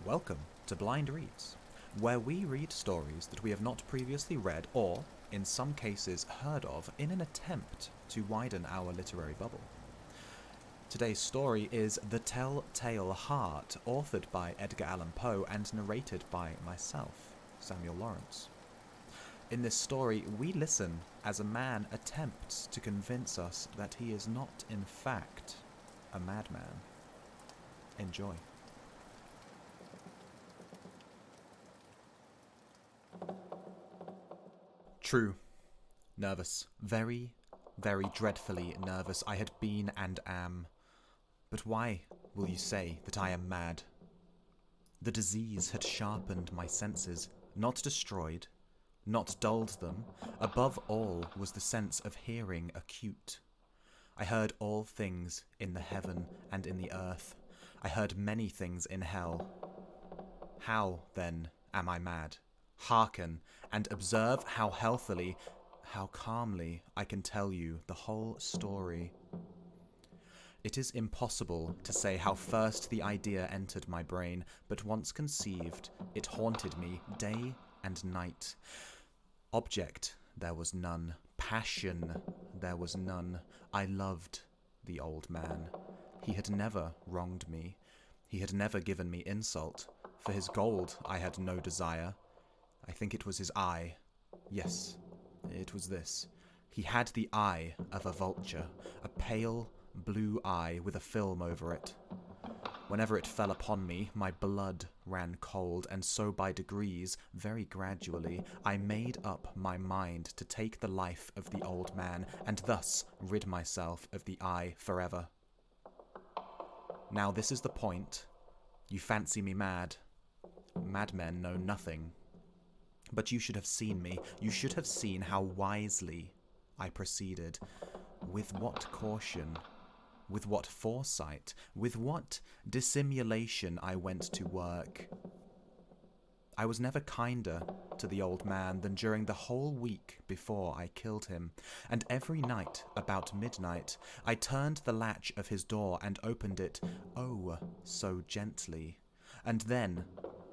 Welcome to Blind Reads, where we read stories that we have not previously read or, in some cases, heard of in an attempt to widen our literary bubble. Today's story is The Tell-Tale Heart, authored by Edgar Allan Poe and narrated by myself, Samuel Lawrence. In this story, we listen as a man attempts to convince us that he is not, in fact, a madman. Enjoy. True. Nervous. Very, very dreadfully nervous I had been and am. But why will you say that I am mad? The disease had sharpened my senses, not destroyed, not dulled them. Above all was the sense of hearing acute. I heard all things in the heaven and in the earth. I heard many things in hell. How, then, am I mad? Hearken, and observe how healthily, how calmly I can tell you the whole story. It is impossible to say how first the idea entered my brain, but once conceived, it haunted me day and night. Object there was none, passion there was none. I loved the old man. He had never wronged me. He had never given me insult. For his gold I had no desire. I think it was his eye. Yes, it was this. He had the eye of a vulture, a pale blue eye with a film over it. Whenever it fell upon me, my blood ran cold, and so by degrees, very gradually, I made up my mind to take the life of the old man, and thus rid myself of the eye forever. Now this is the point. You fancy me mad. Madmen know nothing. But you should have seen me. You should have seen how wisely I proceeded. With what caution, with what foresight, with what dissimulation I went to work. I was never kinder to the old man than during the whole week before I killed him, and every night about midnight I turned the latch of his door and opened it, oh, so gently. And then,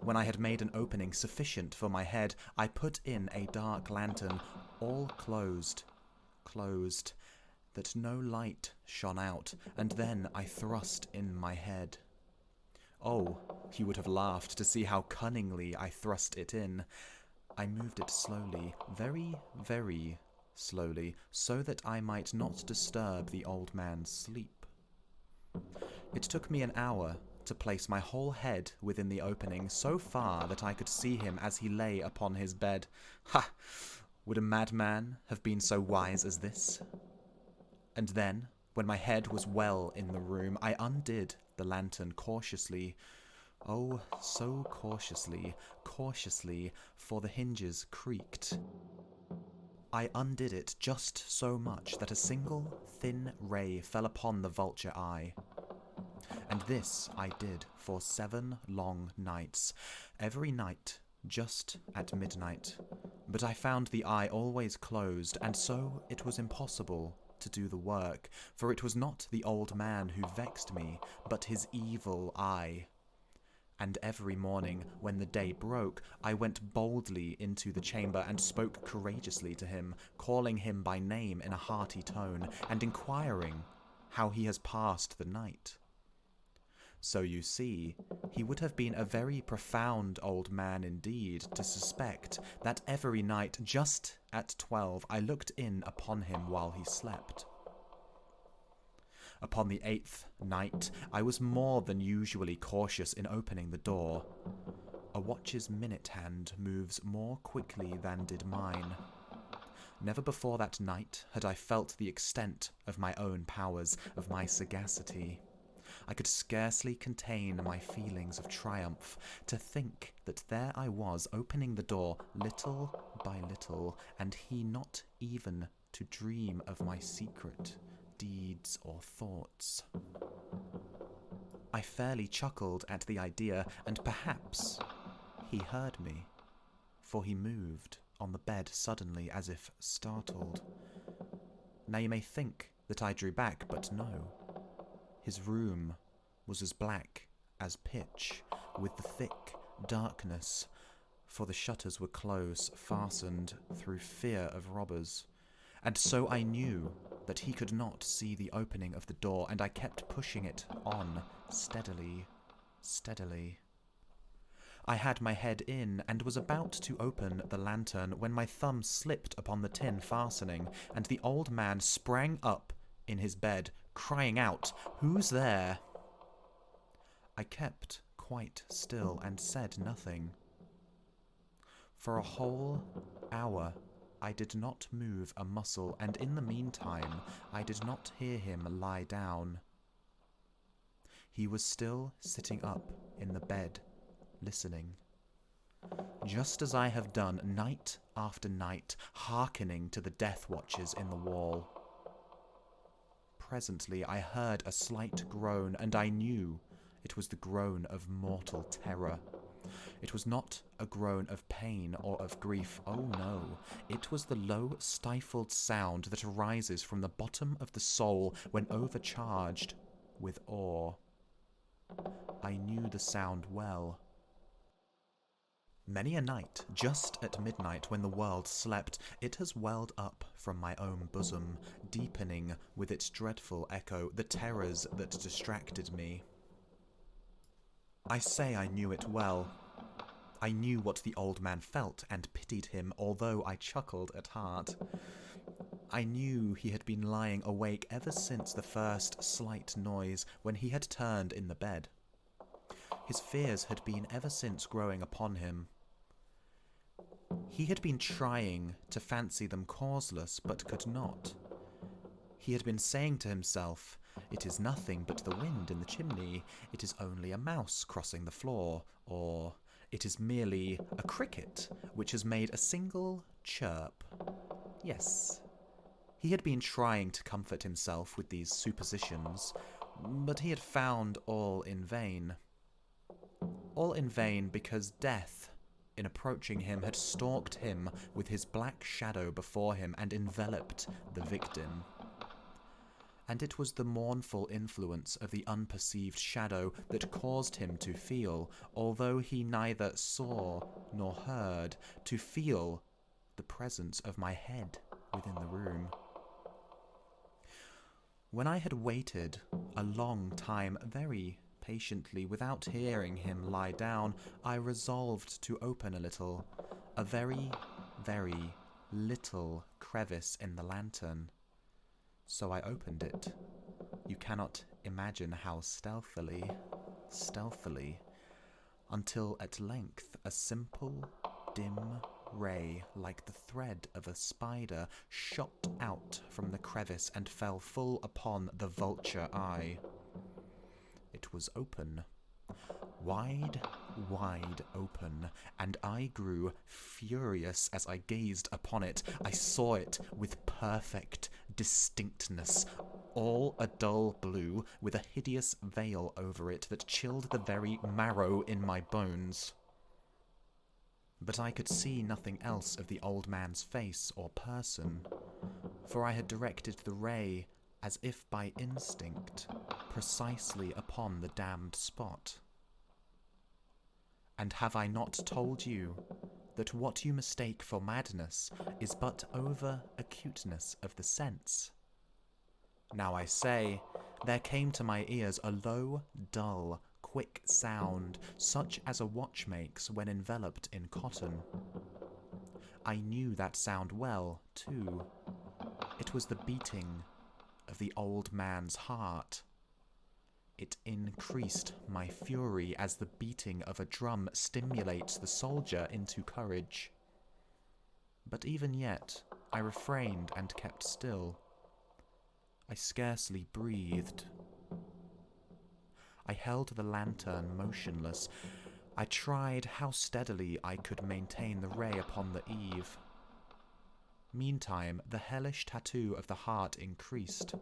when I had made an opening sufficient for my head, I put in a dark lantern, all closed, that no light shone out, and then I thrust in my head. Oh, he would have laughed to see how cunningly I thrust it in. I moved it slowly, very, very slowly, so that I might not disturb the old man's sleep. It took me an hour to place my whole head within the opening, so far that I could see him as he lay upon his bed. Ha! Would a madman have been so wise as this? And then, when my head was well in the room, I undid the lantern cautiously. Oh, so cautiously, for the hinges creaked. I undid it just so much that a single thin ray fell upon the vulture eye. And this I did for 7 long nights, every night just at midnight. But I found the eye always closed, and so it was impossible to do the work, for it was not the old man who vexed me, but his evil eye. And every morning, when the day broke, I went boldly into the chamber and spoke courageously to him, calling him by name in a hearty tone, and inquiring how he has passed the night. So you see, he would have been a very profound old man indeed to suspect that every night, just at 12, I looked in upon him while he slept. Upon the 8th night, I was more than usually cautious in opening the door. A watch's minute hand moves more quickly than did mine. Never before that night had I felt the extent of my own powers, of my sagacity. I could scarcely contain my feelings of triumph to think that there I was opening the door little by little, and he not even to dream of my secret deeds or thoughts. I fairly chuckled at the idea, and perhaps he heard me, for he moved on the bed suddenly as if startled. Now you may think that I drew back, but no. His room was as black as pitch, with the thick darkness, for the shutters were close, fastened through fear of robbers. And so I knew that he could not see the opening of the door, and I kept pushing it on, steadily, steadily. I had my head in and was about to open the lantern when my thumb slipped upon the tin fastening, and the old man sprang up in his bed, crying out, "Who's there?" I kept quite still and said nothing. For a whole hour I did not move a muscle, and in the meantime I did not hear him lie down. He was still sitting up in the bed, listening, just as I have done night after night, hearkening to the death watches in the wall. Presently I heard a slight groan, and I knew it was the groan of mortal terror. It was not a groan of pain or of grief, oh no, it was the low, stifled sound that arises from the bottom of the soul when overcharged with awe. I knew the sound well. Many a night, just at midnight when the world slept, it has welled up from my own bosom, deepening with its dreadful echo the terrors that distracted me. I say I knew it well. I knew what the old man felt and pitied him, although I chuckled at heart. I knew he had been lying awake ever since the first slight noise when he had turned in the bed. His fears had been ever since growing upon him. He had been trying to fancy them causeless, but could not. He had been saying to himself, "It is nothing but the wind in the chimney. It is only a mouse crossing the floor," or "It is merely a cricket which has made a single chirp." Yes, he had been trying to comfort himself with these suppositions, but he had found all in vain. All in vain because death, in approaching him, had stalked him with his black shadow before him and enveloped the victim. And it was the mournful influence of the unperceived shadow that caused him to feel, although he neither saw nor heard, to feel the presence of my head within the room. When I had waited a long time very patiently without hearing him lie down, I resolved to open a very, very little crevice in the lantern. So I opened it. You cannot imagine how stealthily, until at length a simple, dim ray, like the thread of a spider, shot out from the crevice and fell full upon the vulture eye. It was open. Wide, wide open, and I grew furious as I gazed upon it. I saw it with perfect distinctness, all a dull blue, with a hideous veil over it that chilled the very marrow in my bones. But I could see nothing else of the old man's face or person, for I had directed the ray, as if by instinct, precisely upon the damned spot. And have I not told you that what you mistake for madness is but over-acuteness of the sense? Now I say, there came to my ears a low, dull, quick sound, such as a watch makes when enveloped in cotton. I knew that sound well, too. It was the beating of the old man's heart. It increased my fury as the beating of a drum stimulates the soldier into courage. But even yet, I refrained and kept still. I scarcely breathed. I held the lantern motionless. I tried how steadily I could maintain the ray upon the eve. Meantime, the hellish tattoo of the heart increased.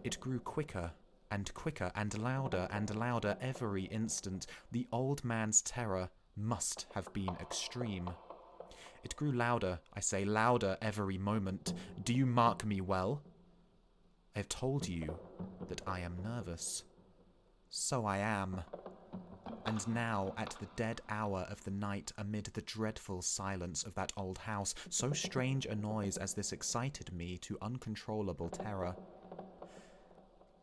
It grew quicker and quicker and louder every instant. The old man's terror must have been extreme. It grew louder, I say, louder every moment. Do you mark me well? I have told you that I am nervous. So I am. And now, at the dead hour of the night, amid the dreadful silence of that old house, so strange a noise as this excited me to uncontrollable terror.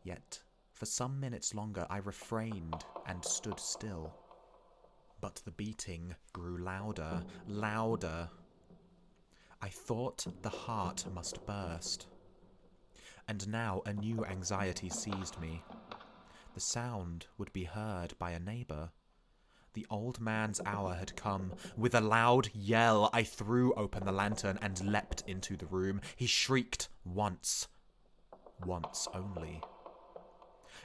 Yet, for some minutes longer, I refrained and stood still. But the beating grew louder, louder. I thought the heart must burst. And now a new anxiety seized me. The sound would be heard by a neighbour. The old man's hour had come. With a loud yell, I threw open the lantern and leapt into the room. He shrieked once. Once only.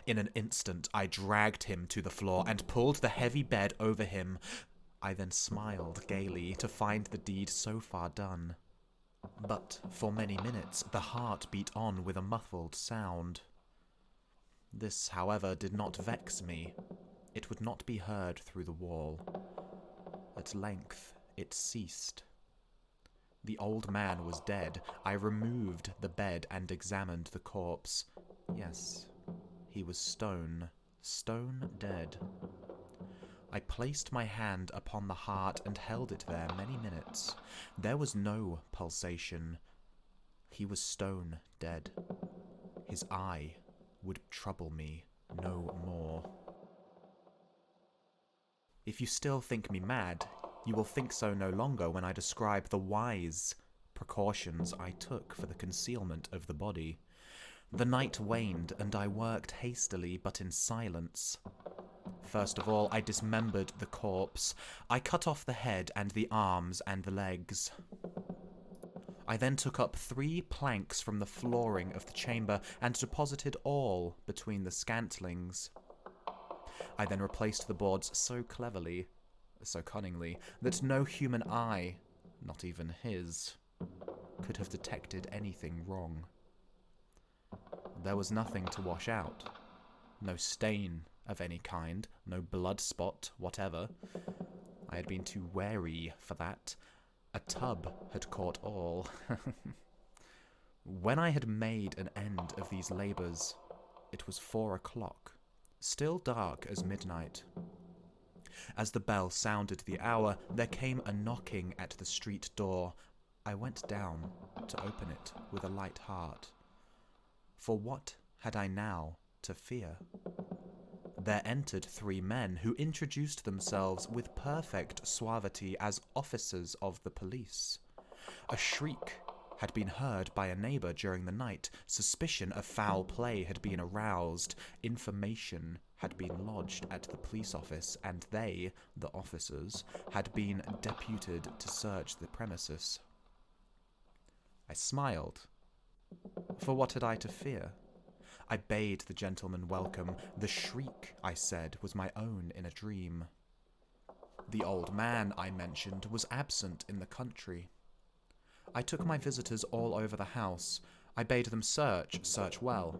In an instant, I dragged him to the floor and pulled the heavy bed over him. I then smiled gaily to find the deed so far done. But for many minutes, the heart beat on with a muffled sound. This, however, did not vex me. It would not be heard through the wall. At length, it ceased. The old man was dead. I removed the bed and examined the corpse. Yes, he was stone dead. I placed my hand upon the heart and held it there many minutes. There was no pulsation. He was stone dead. His eye would trouble me no more. If you still think me mad, you will think so no longer when I describe the wise precautions I took for the concealment of the body. The night waned, and I worked hastily but in silence. First of all, I dismembered the corpse. I cut off the head and the arms and the legs. I then took up 3 planks from the flooring of the chamber and deposited all between the scantlings. I then replaced the boards so cleverly, so cunningly, that no human eye, not even his, could have detected anything wrong. There was nothing to wash out. No stain of any kind, no blood spot whatever. I had been too wary for that. A tub had caught all. When I had made an end of these labours, it was 4 o'clock, still dark as midnight. As the bell sounded the hour, there came a knocking at the street door. I went down to open it with a light heart. For what had I now to fear? There entered 3 men who introduced themselves with perfect suavity as officers of the police. A shriek had been heard by a neighbour during the night. Suspicion of foul play had been aroused. Information had been lodged at the police office, and they, the officers, had been deputed to search the premises. I smiled. For what had I to fear? I bade the gentleman welcome. The shriek, I said, was my own in a dream. The old man, I mentioned, was absent in the country. I took my visitors all over the house. I bade them search well.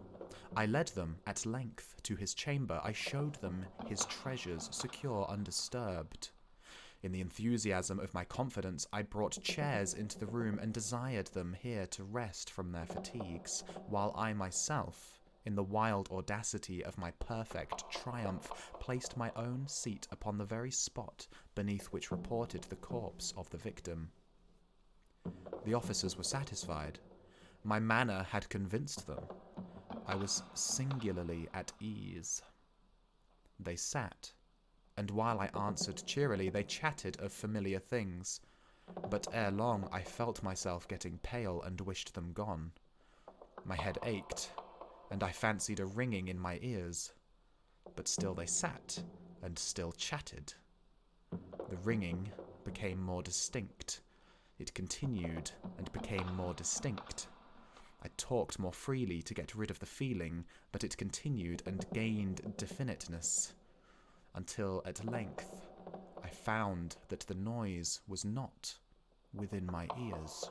I led them at length to his chamber. I showed them his treasures, secure, undisturbed. In the enthusiasm of my confidence, I brought chairs into the room and desired them here to rest from their fatigues, while I myself, in the wild audacity of my perfect triumph, placed my own seat upon the very spot beneath which reported the corpse of the victim. The officers were satisfied. My manner had convinced them. I was singularly at ease. They sat, and while I answered cheerily, they chatted of familiar things. But ere long I felt myself getting pale and wished them gone. My head ached, and I fancied a ringing in my ears. But still they sat, and still chatted. The ringing became more distinct. It continued and became more distinct. I talked more freely to get rid of the feeling, but it continued and gained definiteness, until at length I found that the noise was not within my ears.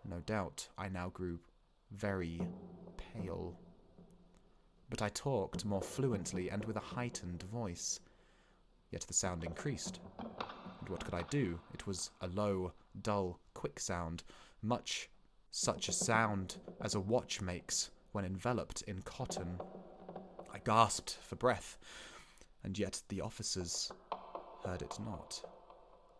No doubt I now grew very pale, but I talked more fluently and with a heightened voice. Yet the sound increased. And what could I do? It was a low, dull, quick sound, much such a sound as a watch makes when enveloped in cotton. I gasped for breath. and yet the officers heard it not.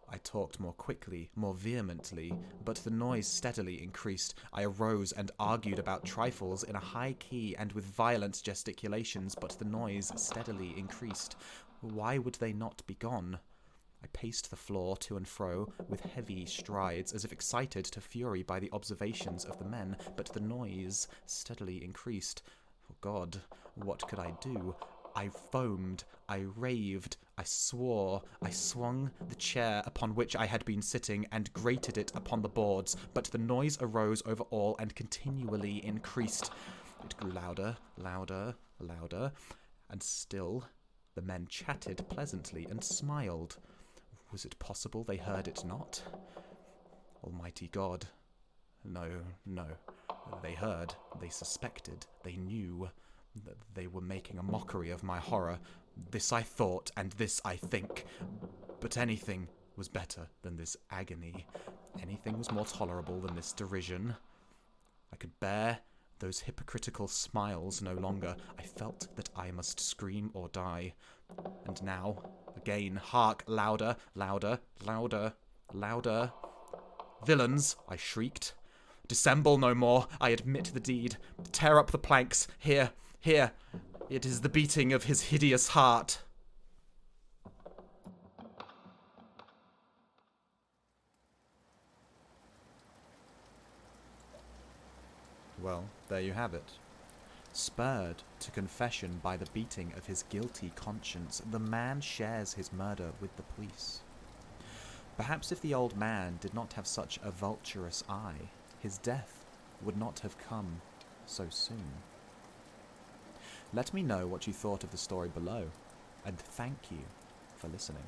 I talked more quickly, more vehemently, but the noise steadily increased. I arose and argued about trifles in a high key and with violent gesticulations, but the noise steadily increased. Why would they not be gone? I paced the floor to and fro with heavy strides, as if excited to fury by the observations of the men, but the noise steadily increased. Oh God, what could I do? I foamed, I raved, I swore, I swung the chair upon which I had been sitting and grated it upon the boards, but the noise arose over all and continually increased. It grew louder, louder, louder, and still the men chatted pleasantly and smiled. Was it possible they heard it not? Almighty God. No, no. They heard, they suspected, they knew that they were making a mockery of my horror. This I thought, and this I think. But anything was better than this agony. Anything was more tolerable than this derision. I could bear those hypocritical smiles no longer. I felt that I must scream or die. And now, again, hark, louder, louder, louder, louder. Villains, I shrieked. Dissemble no more, I admit the deed. Tear up the planks, here, here. It is the beating of his hideous heart. Well, there you have it. Spurred to confession by the beating of his guilty conscience, the man shares his murder with the police. Perhaps if the old man did not have such a vulturous eye, his death would not have come so soon. Let me know what you thought of the story below, and thank you for listening.